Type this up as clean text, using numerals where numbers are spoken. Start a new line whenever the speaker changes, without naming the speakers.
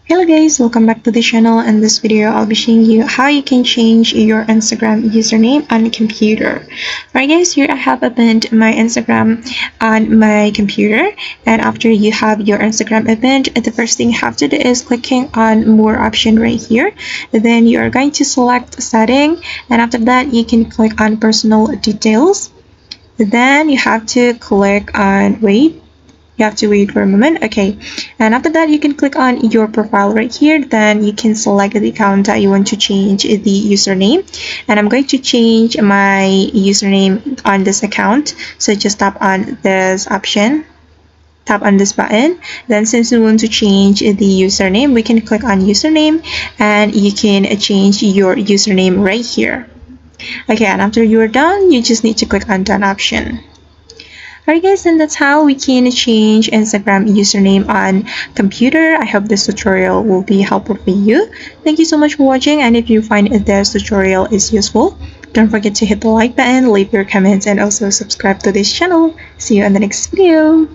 Hello guys, welcome back to the channel. In this video, I'll be showing you how you can change your Instagram username on computer. Alright guys, here I have opened my Instagram on my computer, and after you have your Instagram opened, the first thing you have to do is clicking on more option right here. Then you are going to select setting, and after that you can click on personal details. Then you have to click on wait. You have to wait for a moment. Okay, and after that you can click on your profile right here. Then you can select the account that you want to change the username, and I'm going to change my username on this account. So just tap on this option, tap on this button. Then since we want to change the username, we can click on username, and you can change your username right here. Okay, and after you're done, you just need to click on done option. Alright guys, and that's how we can change Instagram username on computer. I hope this tutorial will be helpful for you. Thank you so much for watching, and if you find this tutorial is useful, don't forget to hit the like button, leave your comments, and also subscribe to this channel. See you in the next video.